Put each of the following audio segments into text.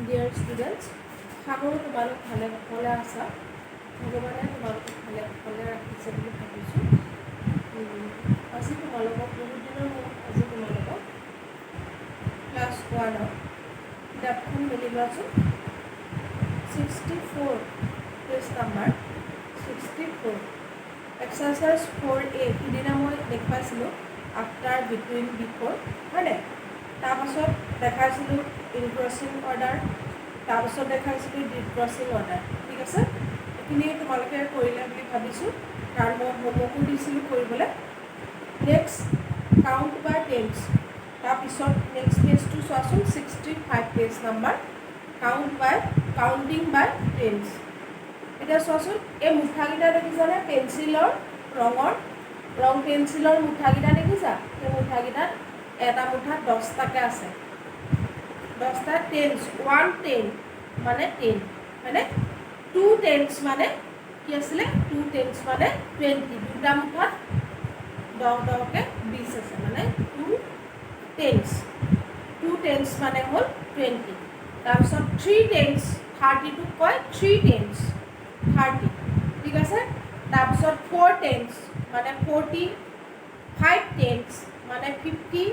Dear students, সাগৰ তোমালোক ভালে সকলে আছা ভগৱানে তোমালোকক ভালে সকলে ৰাখিছে বুলি ভাবিছোঁ আজি তোমালোকক বহুত দিনৰ মূৰত আজি তোমালোকক ক্লাছ 1 কিতাপখন মেলিবাচোন 64 পেজ নাম্বাৰ 64 এক্সাৰচাইজ 4A সিদিনা মই দেখুৱাইছিলোঁ আফটাৰ বিটুইন বিফৰ হয়নে তাৰপাছত দেখাইছিলোঁ ইনক্ৰচিং অৰ্ডাৰ তাৰপাছত দেখাইছিলোঁ ডিক্ৰচিং অৰ্ডাৰ ঠিক আছে এইখিনি তোমালোকে কৰিলে বুলি ভাবিছোঁ কাৰণ মই হোমৱৰ্কো দিছিলোঁ কৰিবলৈ নেক্সট কাউণ্ট বাই টেন্স তাৰপিছত নেক্সট পেজটো চোৱাচোন 65 পেজ নাম্বাৰ কাউণ্টিং বাই টেন্স এতিয়া চোৱাচোন এই মুঠাকেইটা দেখিছানে পেঞ্চিলৰ ৰং পেঞ্চিলৰ মুঠাকেইটা দেখিছা এই মুঠাকেইটাত এটা মুঠাত 10টাকে আছে 10টা টেন্স 1 10 মানে 10 মানে 2 টেন্স মানে কি আছিলে 2 টেন্স মানে 20 দুটা মুঠাত 10কে 20 আছে মানে 2 টেন্স মানে হ'ল 20 তাৰপিছত 3 টেন্স 30 টো কয় 3 টেন্স 30 ঠিক আছে তাৰপিছত 4 টেন্স মানে 40 5 টেন্স মানে 50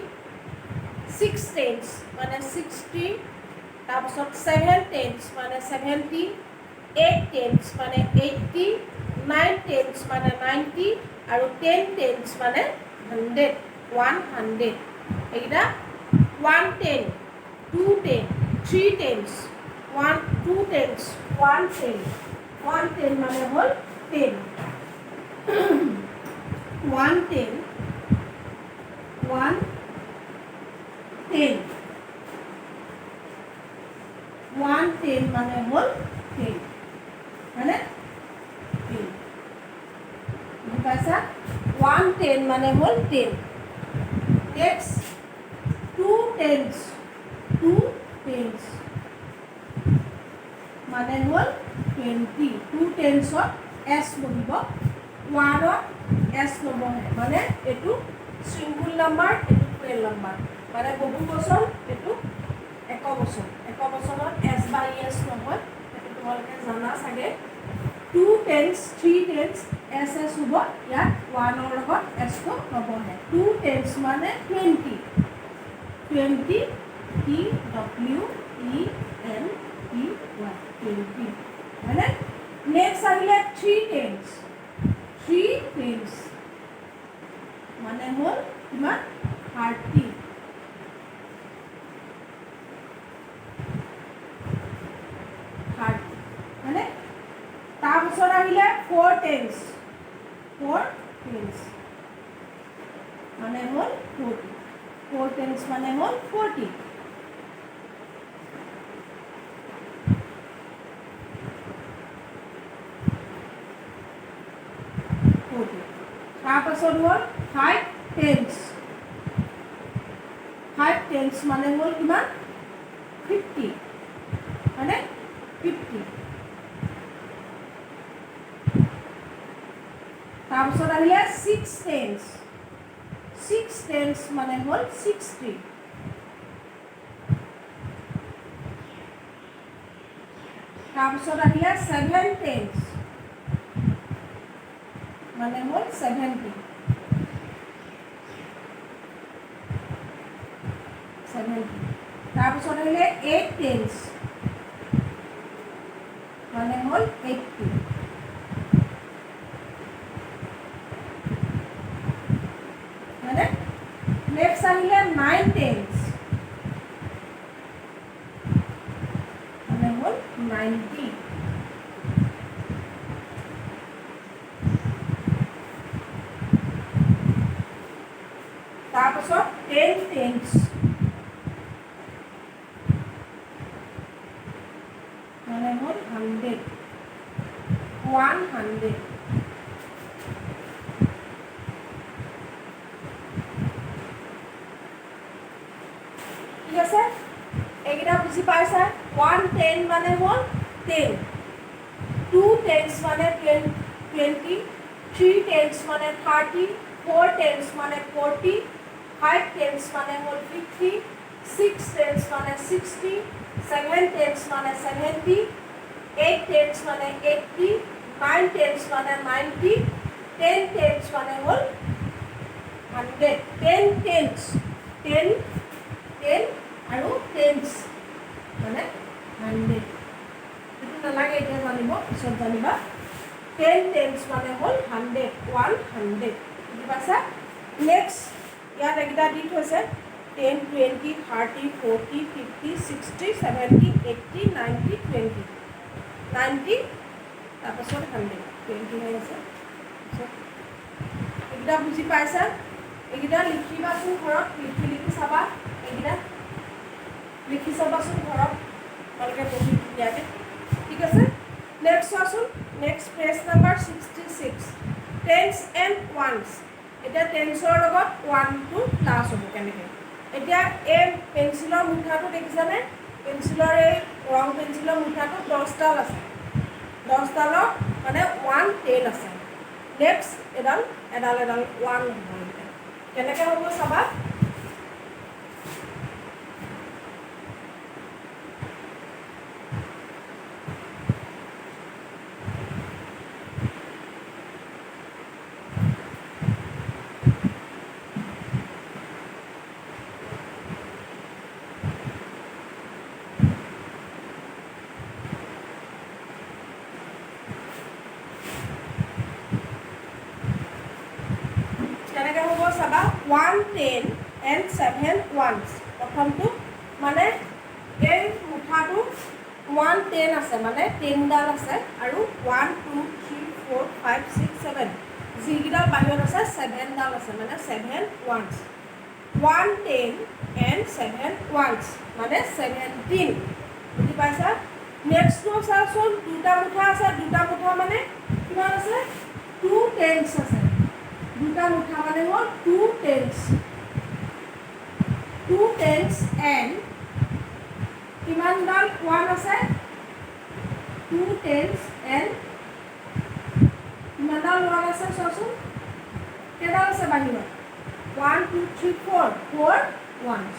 6 টেন্স মানে 60 তাৰপিছত 7 টেন্স মানে 70 8 টেন্স মানে 80 9 টেন্স মানে 90 আৰু 10 টেন্স মানে 100 এইকেইটা 1 10 2 10 3 টেন্স 2 টেন্স 1 10 মানে হ'ল 10 1 10 1 10 মানে হ'ল 10 মানে 10 বুজি পাইছা 110 মানে হ'ল 10 নেক্সট 2 টেন্স মানে হ'ল 20 2 টেন্সত s বহিব 1ত s নবহে মানে এইটো সিঙ্গুল নাম্বাৰ এইটো প্লেন নাম্বাৰ মানে বহু বচন এইটো এক বচনত s বাই s নহয় এইটো তোমালোকে জানা চাগে 2 টেন্স 3 টেন্স s হ'ব ইয়াত 1ৰ লগত s টো নবহে 2 টেন্স মানে 20 T W E N T Y 20 মানে নেক্সট আহিলে 3 টেন্স মানে হ'ল কিমান 30 মানে তাৰপিছত আহিলে 4 টেন্স মানে হ'ল 4 টেন্স মানে হ'ল 40 তাৰপাছত হ'ল 5 টেন্স মানে হ'ল কিমান 50 মানে 50 তাৰপিছত আহিলে 6 টেন্স মানে হ'ল 60 তাৰপিছত আহিলে 7 টেন্স মানে হ'ল 70 তাৰপিছত আহিলে 8 টেন্স মানে হ'ল 80 মানে নেক্সট আহিলে 9 টেন্স মানে হ'ল 90 তাৰপিছত 10 টেন্স মানে হ'ল 100 ঠিক আছে এইকেইটা বুজি পাইছা 110 মানে হ'ল 10 2 টেন্স মানে 20 3 টেন্স মানে 30 4 টেন্স মানে 40 5 টেন্স মানে হ'ল 50 6 tens মানে 60, 7 tens মানে 70, 8 tens মানে 80, 9 tens মানে 90, 10 tens মানে হ'ল 100. 10 tens, 10 আৰু tens মানে 100. এইটো নালাগে এতিয়া জানিব, পিছত জানিবা. 10 tens মানে হ'ল 100, 100. বুজি পাইছা? নেক্সট ইয়াত এইকেইটা দি থৈছে 10, 20, 30, 40, 50, 60, 70, 80, 90, 20. 90 তাৰপাছত 100, 20 হৈ আছে. এইকেইটা বুজি পাইছা? এইকেইটা লিখিবাচোন ঘৰত, লিখি চাবা. এইকেইটা লিখি চাবাচোন ঘৰত ভালকৈ পঢ়ি ধুনীয়াকৈ. ঠিক আছে? নেক্সট চোৱাচোন, next page number 66, tense and once. এতিয়া টেন্সৰ লগত ওৱানটো প্লাছ হ'ব কেনেকৈ? এতিয়া এই পেঞ্চিলৰ মুঠাটো দেখিছানে? পেঞ্চিলৰ এই ৰং পেঞ্চিলৰ মুঠাটো 10ডাল আছে. 10ডালত মানে 1 10 আছে. নেক্সট এডাল 1 হ'ব. কেনেকৈ হ'ব চাবা. কেনেকৈ হ'ব চাবা. 1 10 and 7 ones. প্ৰথমটো মানে এই মুঠাটো 1 10 আছে, মানে 10ডাল আছে, আৰু 1 2 3 4 5 6 7 যিকেইডাল বাহিৰত আছে 7ডাল আছে, মানে 7 ones. 1 10 and 7 ones মানে 17. বুজি পাইছা? নেক্সটটো চাওকচোন, দুটা মুঠা আছে. দুটা মুঠা মানে কিমান আছে? 2 tens আছে. দুটা মুঠা মানে হ'ল 2 tens. 2 tens and কিমানডাল 1 আছে? 2 tens and কিমানডাল 1 আছে চোৱাচোন. কেইডাল আছে বাহিৰত? 1 2 3 4 4 ones.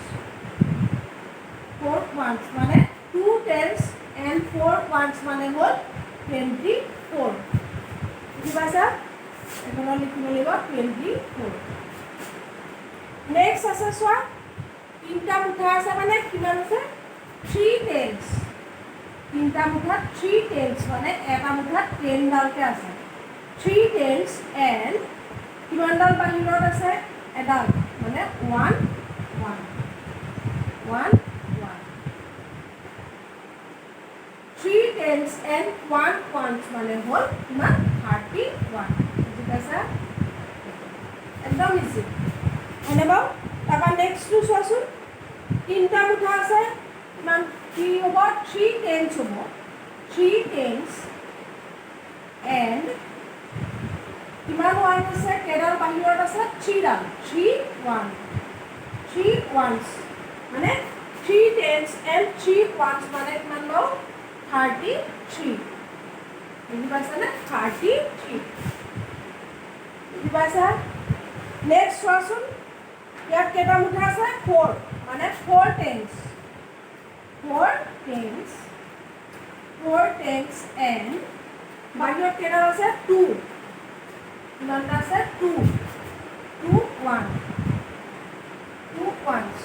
4 ones মানে 2 tens and 4 ones মানে হ'ল 24. বুজি পাইছা? এখনত লিখিব লাগিব 24. নেক্সট আছে চোৱা, তিনিটা মুঠা আছে মানে কিমান আছে? 3 tens. তিনিটা মুঠাত 3 tens মানে এটা মুঠাত 10ডালকৈ আছে. 3 tens and কিমানডাল বাহিৰত আছে? এডাল, মানে 1 1 1 1. 3 tens and 1 ones মানে হ'ল কিমান? 31. বুজি পাইছা? একদম ইজি। এনে বাৰু তাৰপৰা নেক্সটটো চোৱাচোন, তিনিটা মুঠা আছে, কিমান কি হ'ব? 3 tens হ'ব. 3 tens and কিমান 1 আছে? কেইডাল বাহিৰত আছে? 3ডাল. 3 1 3 ones মানে 3 tens and 3 ones মানে কিমান বাৰু? 33. বুজি পাইছানে? 33. বুজি পাইছা? নেক্সট চোৱাচোন, ইয়াত কেইটা মুঠা আছে? 4 মানে 4 tens. 4 tens. 4 tens and বাহিৰত কেইডাল আছে? 2. কিমানটা আছে? 2 2 1 2 ones.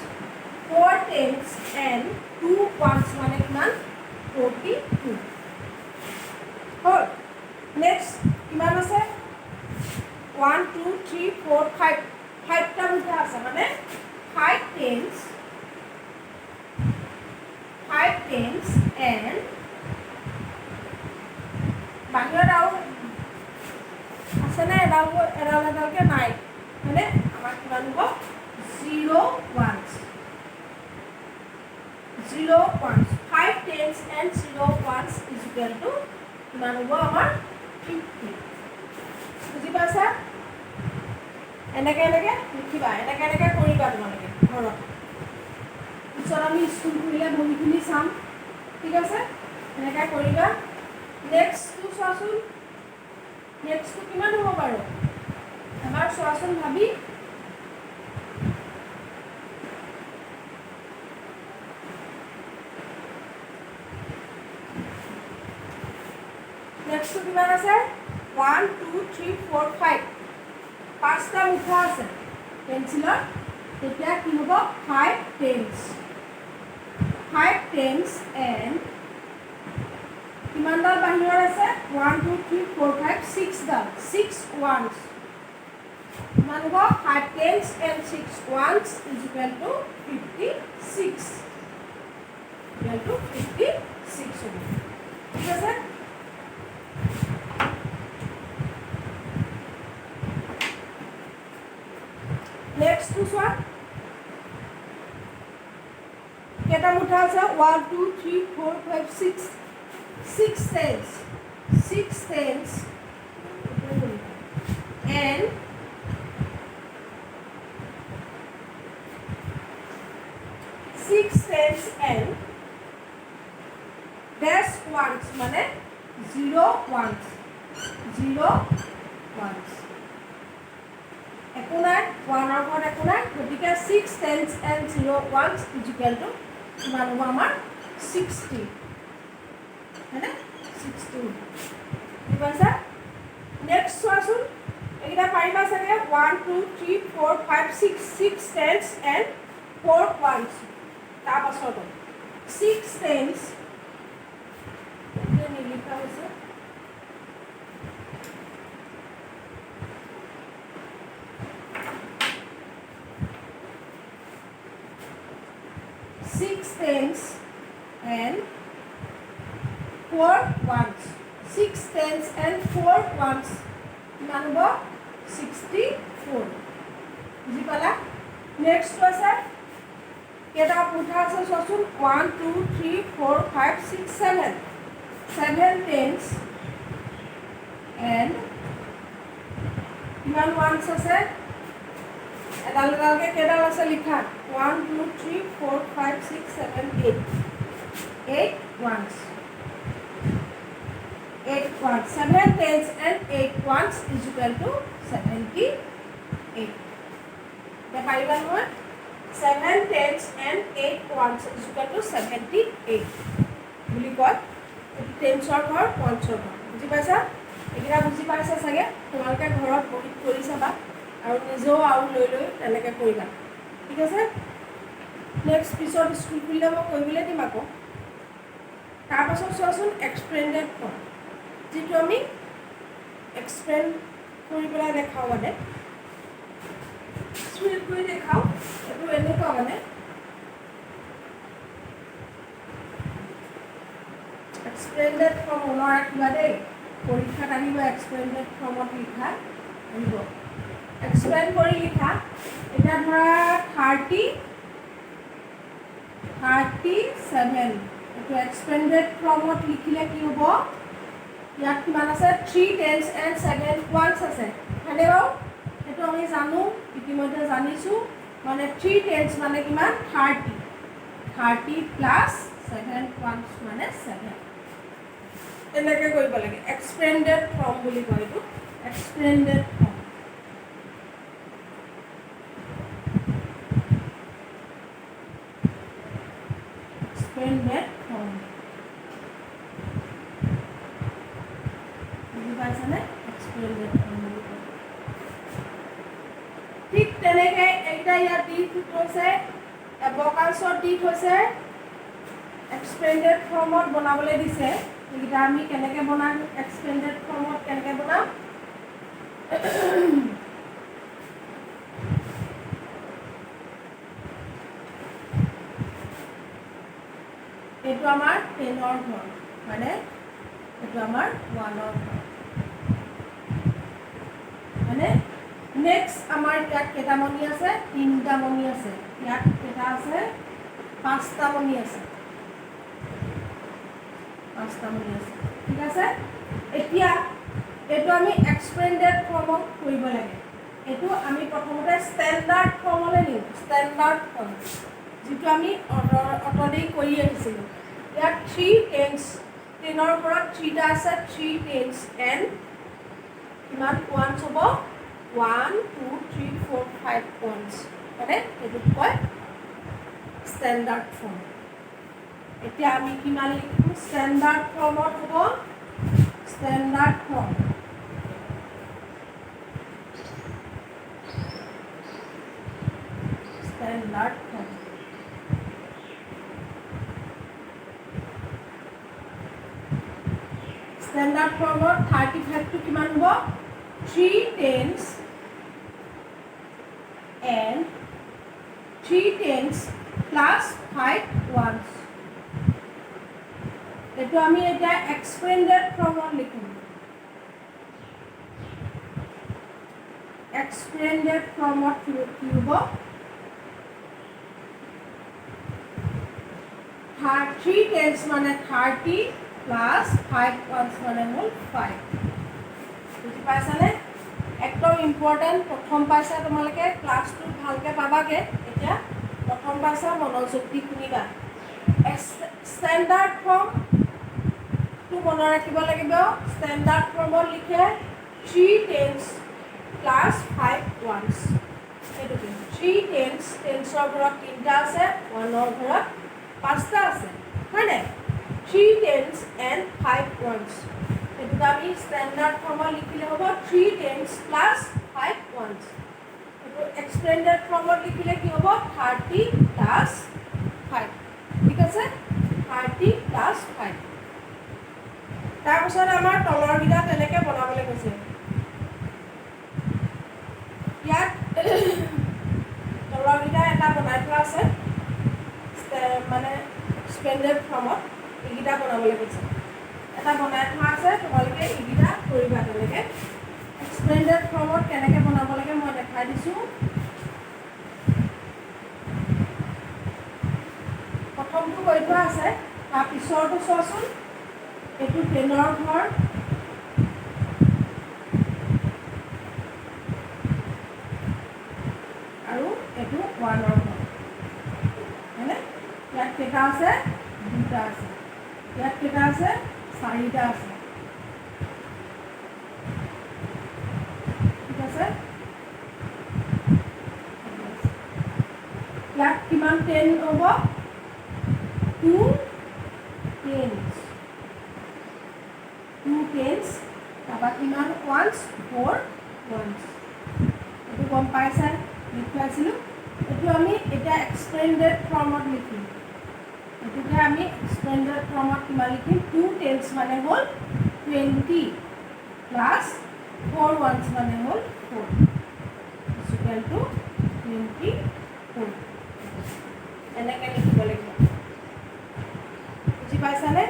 4 tens and 2 ones মানে কিমান? 42. হ'ল। নেক্সট কিমান আছে? 1 2 3 4 5. 5টা মুঠা আছে, মানে 5 tens. 5 tens and বাহিৰত আৰু আছেনে? এডালকৈ নাই, মানে আমাৰ কিমান হ'ব? 0 ones. 0 ones. 5 tens and 0 ones is equal to কিমান হ'ব আমাৰ? 50. বুজি পাইছা? এনেকৈ লিখিবা, এনেকৈ কৰিবা তোমালোকে ঘৰত. পিছত আমি স্কুল খুলিলে বহিখিনি চাম. ঠিক আছে? এনেকৈ কৰিবা. নেক্সটটো চোৱাচোন, নেক্সটটো কিমান হ'ব বাৰু? এবাৰ চোৱাচোন ভাবি। নেক্সটটো কিমান আছে 1 2 3 4 5 পাঁচটা মুঠা আছে পেঞ্চিলৰ তেতিয়া কি হ'ব 5 tens and কিমানডাল বাহিৰত আছে 1 2 3 4 5 6 ডাল 6 ones কিমান হ'ব 5 tens and 6 ones is equal to 56 হ'ব ঠিক আছে নেক্সট টু চোৱা কেটা মুঠা আছে 1 2 3 4 5 6 6 tens and 6 tens and dash ones মানে 0 ones একো নাই 1 ৰ ঘৰত একো নাই গতিকে 6 tens and 0 ones is equal to কিমান হ'ব আমাৰ 60 হয়নে 60 ঠিক আছে নেক্সট চোৱাচোন এইকেইটা পাৰিবা চাগে 1 2 3 4 5 6 6 tens and 4 ones তাৰপাছত 6 tens নিলিখা হৈছে 6 tens and 4 ones 6 tens and 4 ones কিমান হ'ব 64 বুজি পালা নেক্সট আছে কেটা মুঠা আছে চোৱাচোন 1 2 3 4 5 6 7 tens and কিমান ones আছে এডাল এডালকে কেডাল আছে লিখা 1 2 3 4 5 6 7 8 ones 8 ones 7 tens and 8 ones is equal to 78 তে পাৰিবা নহয় 7 tens and 8 ones is equal to 78 বুলি কয় এটো টেন্সৰ ঘৰ পইণ্টছৰ ঘৰ বুজি পাইছা এইকেইটা বুজি পাইছা চাগে তোমালোকে ঘৰত বহি কৰি চাবা আৰু নিজেও আৰু লৈ তেনেকৈ কৰিবা ঠিক আছে নেক্সট পিছত স্কুল খুলিলে মই কৰিবলৈ দিম আকৌ তাৰপাছত চোৱাচোন এক্সপেণ্ডেড ফৰ্ম যিটো আমি এক্সপেণ্ড কৰি পেলাই দেখাওঁ মানে স্পিড কৰি দেখাওঁ এইটো এনেকুৱা মানে এক্সপেণ্ডেড ফৰ্ম মনত ৰাখিবা দেই পৰীক্ষাত আহিব এক্সপেণ্ডেড ফৰ্মত লিখা আহিব এক্সপ্লেইন কৰি লিখা এটা ধৰা 37 এইটো এক্সপেণ্ডেড ফৰ্মত লিখিলে কি হ'ব ইয়াত কিমান আছে 3 tens and 7 ones আছে হয়নে বাৰু এইটো আমি জানো ইতিমধ্যে জানিছোঁ মানে 3 tens মানে কিমান 30 প্লাছ 7 ones মানে 7 এনেকৈ কৰিব লাগে এক্সপেণ্ডেড ফৰ্ম বুলি কয় এইটো এক্সপেণ্ডেড ফৰ্ম expanded form বুজি পাইছানে expanded form ঠিক তেনেকৈ এইটা ইয়াত দি থৈছে এবকালছত দি থৈছে expanded formত বনাবলৈ দিছে এইটা আমি কেনেকৈ বনাম expanded formত কেনেকৈ বনাম এইটো আমাৰ 10 ৰ ঘৰ মানে এইটো আমাৰ 1 ৰ ঘৰ মানে নেক্সট আমাৰ ইয়াত কেটা মনি আছে 3টা মনি আছে ইয়াত কেটা আছে 5টা মনি আছে 5টা মনি আছে ঠিক আছে এতিয়া এইটো আমি এক্সপেণ্ডেড ফৰ্মত কৰিব লাগে এইটো আমি প্ৰথমতে ষ্টেণ্ডাৰ্ড ফৰ্মলৈ নিম ষ্টেণ্ডাৰ্ড ফৰ্ম যিটো আমি অট'ডেই কৰি আহিছিলোঁ ইয়াত 3 tens 10 ৰ পৰা 3টা আছে 3 tens and কিমান ones হ'ব 1 2 3 4 5 ones মানে এইটো কয় ষ্টেণ্ডাৰ্ড ফৰ্ম এতিয়া আমি কিমান লিখিম ষ্টেণ্ডাৰ্ড ফৰ্মত হ'ব standard form. Standard form. Standard form of 35 to kiman hobo 3 tens and 3 tens plus 5 ones. এটো আমি এটা expanded form লিখিম expanded form কি হ'ব 3 tens মানে 30 plus 5 ones মানে হল 5 বুজি পাইছানে একদম ইম্পৰ্টেন্ট প্ৰথম পাইছা তোমালোকে ক্লাছটো ভালকে পাবাগে এতিয়া প্ৰথম পাইছা মনোযোগ দি শুনিবা স্ট্যান্ডার্ড ফর্ম তো মনে রাখিব লাগিব স্ট্যান্ডার্ড ফর্মত লিখে 3 tens plus 5 ones এটো কি 3 tens টেন্সৰ ঘৰত তিনটা আছে ওৱানৰ ঘৰত পাঁচটা আছে হয়নে 3 tens and 5 ones এটো আমি স্ট্যান্ডার্ড ফর্মত লিখিলে হ'ব 3 tens plus 5 ones এটো এক্সটেন্ডেড ফর্মত লিখিলে কি হ'ব 30 plus 5 ঠিক আছে 30 plus 5 তাৰপিছত আমাৰ তলৰ গিটা তেনেকৈ বনাবলৈ কৈছে ইয়াত তলৰ গিটা এটা বনাই থোৱা আছে মানে এক্সপেন্ডেড ফৰ্মত এইগিটা বনাবলৈ কৈছে এটা বনাই থোৱা আছে তোমালোকে এইগিটা কৰিবা তেনেকৈ এক্সপেন্ডেড ফৰ্মত কেনেকৈ বনাব লাগে মই দেখাই দিছোঁ প্ৰথমটো কৈ থোৱা আছে তাৰ পিছৰটো চোৱাচোন এটো 10ৰ ঘৰ আৰু এটো 1ৰ ঘৰ হয়নে ইয়াত কেইটা আছে দুটা আছে ইয়াত কেইটা আছে চাৰিটা আছে ঠিক আছে ইয়াত কিমান 10 হ'ব 2 tens 2 tens তাপা কিমান ones 4 ones এটো গম পাইছা লিখাইছিলো এটো আমি এটা এক্সটেন্ডেড ফর্মত লিখিম এটোকে আমি এক্সটেন্ডেড ফর্মত কিমান লিখিম 2 tens মানে হল 20 plus 4 ones মানে হল 4 is equal to 24 এনেকৈ লিখিব লাগিব বুজি পাইছানে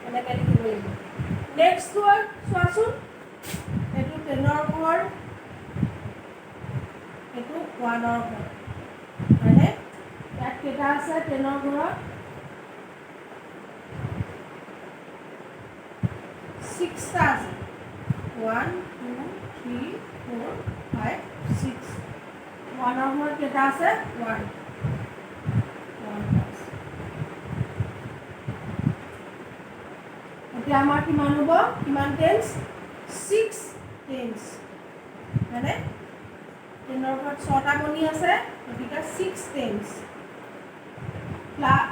এনেকৈ লিখিব লাগিব নেক্সট ওয়ার্ড চোৱাচোন এটো 10ৰ ঘৰ এটো 1ৰ ঘৰ মানে ইয়াত কেইটা আছে 10ৰ ঘৰত 6টা আছে 1 2 3 4 5 6 1ৰ ঘৰত কেইটা আছে 1 এতিয়া আমাৰ কিমান হ'ব কিমান টেন্স 6 টেন্স মানে 10ৰ ঘৰত 6টা বনি আছে গতিকে 6 টেন্স প্লাস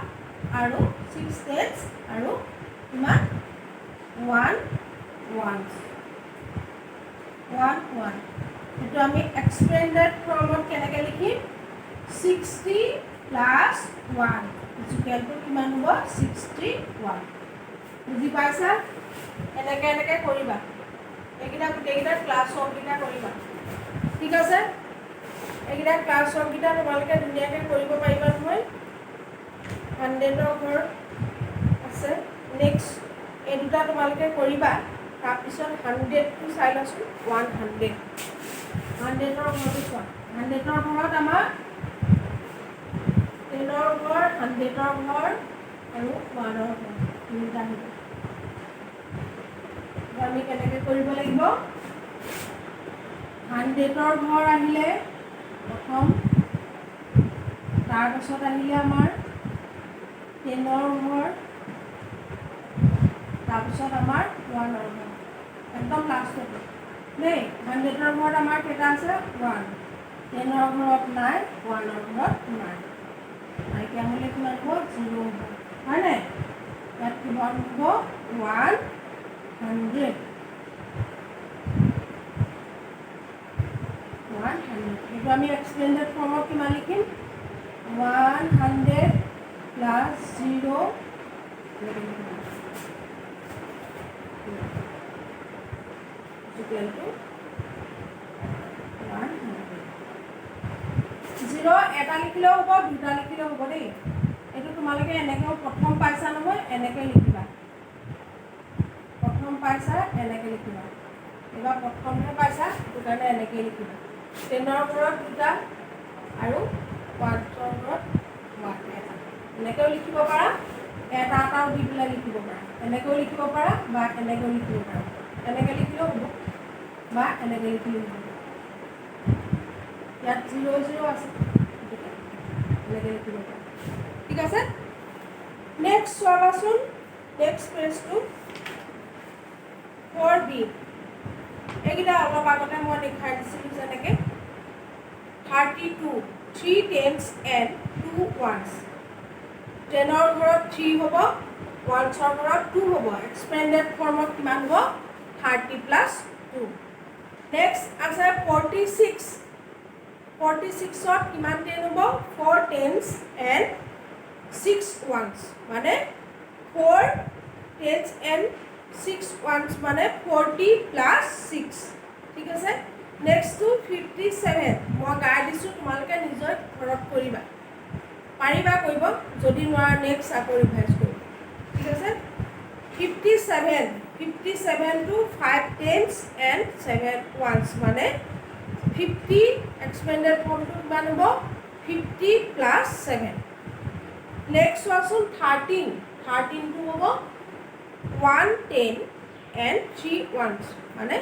আৰু 6 টেন্স আৰু কিমান 1 ones 1 1 এটো আমি এক্সটেন্ডেড ফর্মত কেনেকৈ লিখিম 60 plus 1 is equal to কিমান হ'ব 61 বুজি পাইছা এনেকৈ এনেকৈ কৰিবা এইগিটা গোটেইগিটা ক্লাছ ৱৰ্কগিটা কৰিবা ঠিক আছে এইগিটা ক্লাছ ৱৰ্কগিটা তোমালোকে ধুনীয়াকৈ কৰিব পাৰিবা নহয় 100ৰ ঘৰ আছে নেক্সট এই দুটা তোমালোকে কৰিবা তাৰপিছত 100টো চাই লচোন 100 100ৰ ঘৰটো চোৱা 100ৰ ঘৰত আমাৰ 10ৰ ঘৰ 100ৰ ঘৰ আৰু 1ৰ ঘৰ তিনিটা হ'ব আমি কেনেকৈ কৰিব লাগিব 100ৰ ঘৰ আহিলে প্ৰথম তাৰপিছত আহিলে আমাৰ 10ৰ ঘৰ তাৰপিছত আমাৰ 1ৰ ঘৰ একদম লাষ্টত নেই 100ৰ ঘৰত আমাৰ কেইটা আছে 1 10ৰ ঘৰত নাই 1ৰ ঘৰত নাই নাইকিয়া হ'লে কিমান হ'ব 0 হ'ব হয়নে ইয়াত কিমান হ'ব 100 সেইটো আমি এক্সপেণ্ডেড ফৰ্মত কিমান লিখিম 100 প্লাছ 0 ইকুৱেল টু 100 এটা লিখিলেও হ'ব দুটা লিখিলেও হ'ব দেই এইটো তোমালোকে এনেকৈও প্ৰথম পাইছা নহয় এনেকৈ লিখিবা প্ৰথম পাইছা এনেকৈ লিখিবা এবাৰ প্ৰথমহে পাইছা সেইটো কাৰণে এনেকৈ লিখিবা 10ৰ ওপৰত দুটা আৰু 1ৰ ওপৰত এটা এনেকৈও লিখিব পাৰা এটা এটাও দি পেলাই লিখিব পাৰা এনেকৈও লিখিব পাৰা বা এনেকৈও লিখিব পাৰা এনেকৈ লিখিলেও হ'ব বা এনেকৈ লিখিলেও হ'ব ইয়াত 0 0 আছে এনেকৈ লিখিব পাৰা ঠিক আছে নেক্সট চোৱাচোন নেক্সট পেজটো 4b এইকেইটা অলপ আগতে মই দেখাই দিছিলোঁ যেনেকৈ 32 3 tens and 2 ones 10ৰ ঘৰত 3 হ'ব 1ৰ ঘৰত 2 হ'ব এক্সপেণ্ডেড ফৰ্মত কিমান হ'ব 30 প্লাছ 2 নেক্সট আছে 46 46ত কিমান 10 হ'ব 4 tens and 6 ones মানে 4 tens and 6 ones মানে 40 প্লাছ 6 ঠিক আছে নেক্সট টু 57 মই গাই দিছোঁ তোমালোকে নিজৰ ঘৰত কৰিবা পাৰিবা কৰিব যদি নোৱাৰা নেক্সট আকৌ ৰিভাইজ কৰিবা ঠিক আছে 57 to 5 tens and 7 ones মানে 50 এক্সপেণ্ডেড ফৰ্মটো কিমান হ'ব 50 প্লাছ 7 নেক্সট চোৱাচোন 13 টো হ'ব 1 10 and 3 ones মানে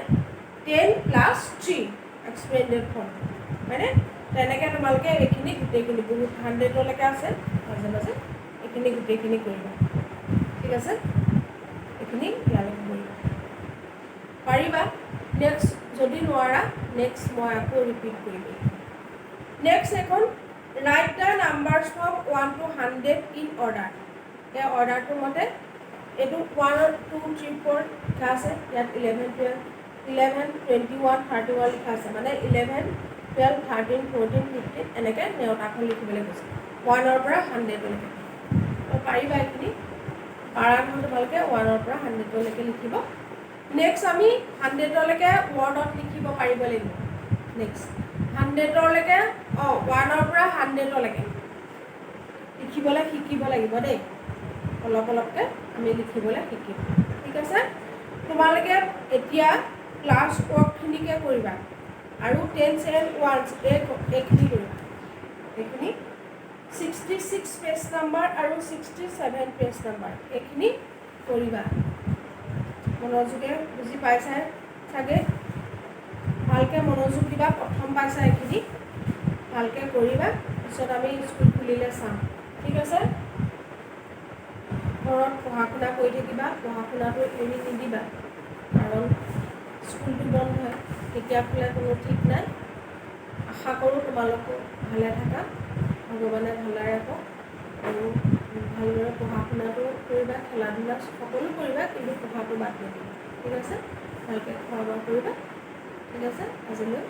10 প্লাছ 3 এক্সপেণ্ডেড ফৰ্ম মানে তেনেকৈ তোমালোকে এইখিনি গোটেইখিনি বহুত 100লৈকে আছে মাজে মাজে এইখিনি গোটেইখিনি কৰিবা ঠিক আছে এইখিনি ইয়ালৈকে কৰিবা পাৰিবা নেক্সট যদি নোৱাৰা নেক্সট মই আকৌ ৰিপিট কৰিম নেক্সট এখন right the numbers from 1 to 100 in order এই অৰ্ডাৰটোৰ মতে এইটো 1 2 3 4 লিখা আছে ইয়াত 11 12 11 21 31 লিখা আছে মানে 11 12 13 14 15 এনেকৈ নেওতাখন লিখিবলৈ কৈছে 1ৰ পৰা 100লৈকে পাৰিবা এইখিনি পাৰা নহয় তোমালোকে 1ৰ পৰা 100লৈকে লিখিব নেক্সট আমি 100লৈকে ৱৰ্ডত লিখিব পাৰিব লাগিব নেক্সট 100লৈকে 1ৰ পৰা 100লৈকে লিখিবলৈ শিকিব লাগিব দেই অলপ অলপকৈ আমি লিখিবলৈ শিকিম ঠিক আছে তোমালোকে এতিয়া ক্লাছ ৱৰ্কখিনিকে কৰিবা আৰু 10 and 1 এইখিনি কৰিবা এইখিনি 66 পেজ নাম্বাৰ আৰু 67 পেজ নাম্বাৰ এইখিনি কৰিবা মনোযোগে বুজি পাইছা চাগে ভালকৈ মনোযোগ দিবা প্ৰথম পাইছা এইখিনি ভালকৈ কৰিবা পিছত আমি স্কুল খুলিলে চাম ঠিক আছে ঘৰত পঢ়া শুনা কৰি থাকিবা পঢ়া শুনাটো এৰি নিদিবা কাৰণ স্কুলটো বন্ধ হয় কেতিয়া খোলে কোনো ঠিক নাই আশা কৰোঁ তোমালোকো ভালে থাকা ভগৱানে ভালে ৰাখক আৰু ভালদৰে পঢ়া শুনাটো কৰিবা খেলা ধূলা সকলো কৰিবা কিন্তু পঢ়াটো বাদ নিদিবা ঠিক আছে ভালকৈ খোৱা বোৱা কৰিবা ঠিক আছে আজিলৈ